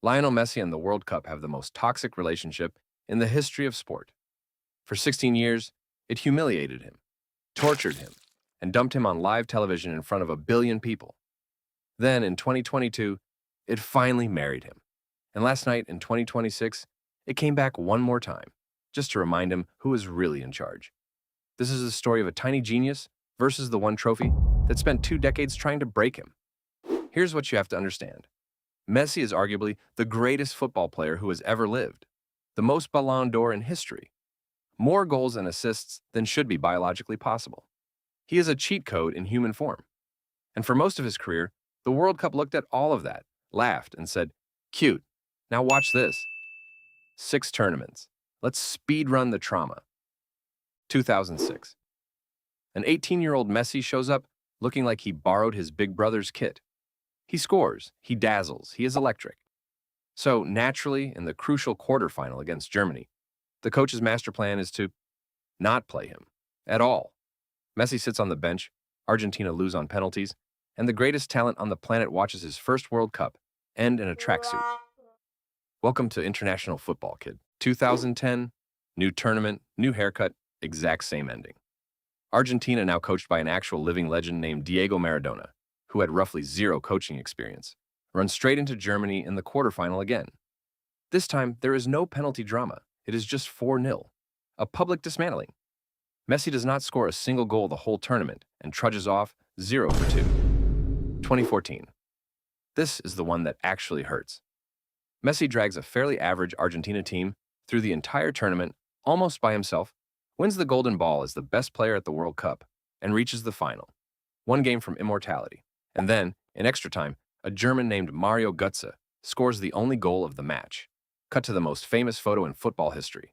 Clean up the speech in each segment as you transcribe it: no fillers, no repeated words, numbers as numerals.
Lionel Messi and the World Cup have the most toxic relationship in the history of sport. For 16 years, it humiliated him, tortured him, and dumped him on live television in front of a billion people. Then, in 2022, it finally married him. And last night, in 2026, it came back one more time, just to remind him who is really in charge. This is the story of a tiny genius versus the one trophy that spent 2 decades trying to break him. Here's what you have to understand. Messi is arguably the greatest football player who has ever lived, the most Ballon d'Or in history, more goals and assists than should be biologically possible. He is a cheat code in human form. And for most of his career, the World Cup looked at all of that, laughed, and said, "Cute, now watch this." 6 tournaments. Let's speed run the trauma. 2006. An 18-year-old Messi shows up looking like he borrowed his big brother's kit. He scores, he dazzles, he is electric. So naturally, in the crucial quarterfinal against Germany, the coach's master plan is to not play him at all. Messi sits on the bench, Argentina lose on penalties, and the greatest talent on the planet watches his first World Cup end in a tracksuit. Welcome to international football, kid. 2010, new tournament, new haircut, exact same ending. Argentina, now coached by an actual living legend named Diego Maradona, who had roughly zero coaching experience, runs straight into Germany in the quarterfinal again. This time, there is no penalty drama. It is just 4-0, a public dismantling. Messi does not score a single goal the whole tournament and trudges off 0 for 2. 2014. This is the one that actually hurts. Messi drags a fairly average Argentina team through the entire tournament almost by himself, wins the Golden Ball as the best player at the World Cup, and reaches the final, one game from immortality. And then, in extra time, a German named Mario Götze scores the only goal of the match. Cut to the most famous photo in football history.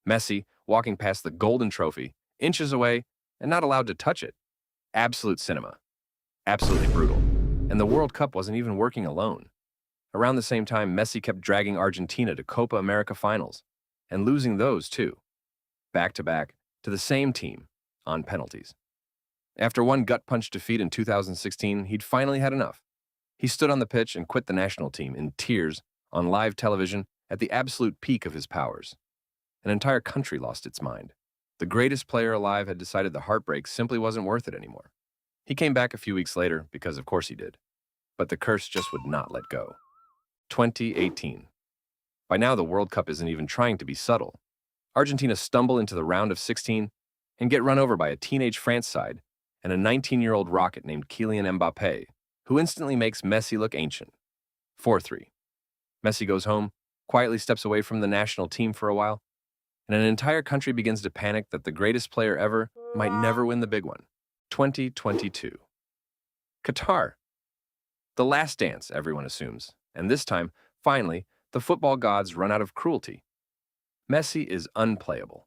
Messi walking past the golden trophy, inches away, and not allowed to touch it. Absolute cinema. Absolutely brutal. And the World Cup wasn't even working alone. Around the same time, Messi kept dragging Argentina to Copa America finals, and losing those too, back-to-back, to the same team, on penalties. After one gut-punch defeat in 2016, he'd finally had enough. He stood on the pitch and quit the national team in tears on live television at the absolute peak of his powers. An entire country lost its mind. The greatest player alive had decided the heartbreak simply wasn't worth it anymore. He came back a few weeks later, because of course he did. But the curse just would not let go. 2018. By now, the World Cup isn't even trying to be subtle. Argentina stumble into the round of 16 and get run over by a teenage France side and a 19-year-old rocket named Kylian Mbappé, who instantly makes Messi look ancient. 4-3. Messi goes home, quietly steps away from the national team for a while, and an entire country begins to panic that the greatest player ever might never win the big one. 2022. Qatar. The last dance, everyone assumes, and this time, finally, the football gods run out of cruelty. Messi is unplayable.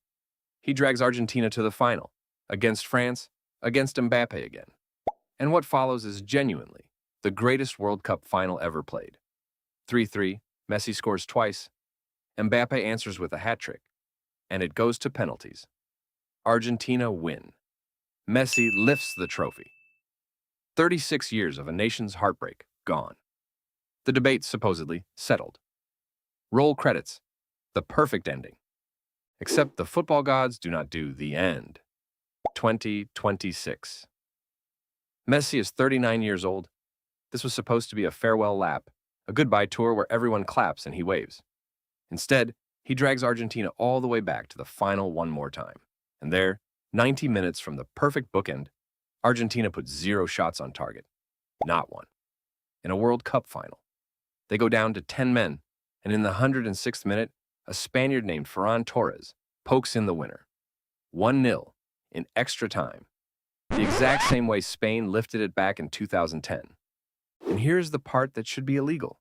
He drags Argentina to the final, against France, against Mbappé again. And what follows is genuinely the greatest World Cup final ever played. 3-3, Messi scores twice, Mbappé answers with a hat-trick, and it goes to penalties. Argentina win. Messi lifts the trophy. 36 years of a nation's heartbreak gone. The debate supposedly settled. Roll credits. The perfect ending. Except the football gods do not do the end. 2026. Messi is 39 years old. This was supposed to be a farewell lap, a goodbye tour where everyone claps and he waves. Instead, he drags Argentina all the way back to the final one more time. And there, 90 minutes from the perfect bookend, Argentina puts 0 shots on target. Not one. In a World Cup final. They go down to 10 men, and in the 106th minute, a Spaniard named Ferran Torres pokes in the winner. 1-0 in extra time. The exact same way Spain lifted it back in 2010. And here's the part that should be illegal.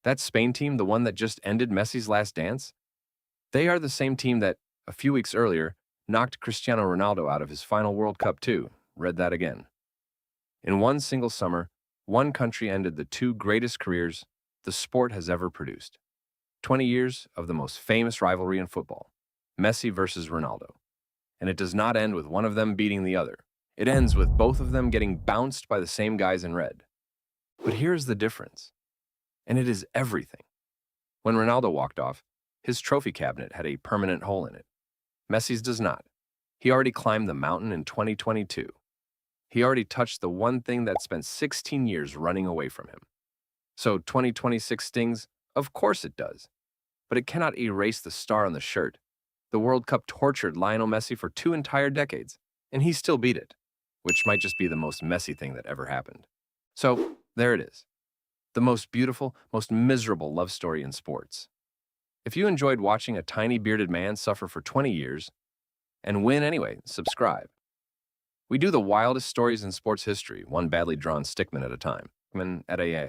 That Spain team, the one that just ended Messi's last dance, they are the same team that, a few weeks earlier, knocked Cristiano Ronaldo out of his final World Cup too. Read that again. In one single summer, one country ended the 2 greatest careers the sport has ever produced. 20 years of the most famous rivalry in football, Messi versus Ronaldo. And it does not end with one of them beating the other. It ends with both of them getting bounced by the same guys in red. But here's the difference, and it is everything. When Ronaldo walked off, his trophy cabinet had a permanent hole in it. Messi's does not. He already climbed the mountain in 2022. He already touched the one thing that spent 16 years running away from him. So 2026 stings? Of course it does. But it cannot erase the star on the shirt. The World Cup tortured Lionel Messi for 2 entire decades, and he still beat it, which might just be the most messy thing that ever happened. So, there it is. The most beautiful, most miserable love story in sports. If you enjoyed watching a tiny bearded man suffer for 20 years and win anyway, subscribe. We do the wildest stories in sports history, one badly drawn stickman at a time. At AA.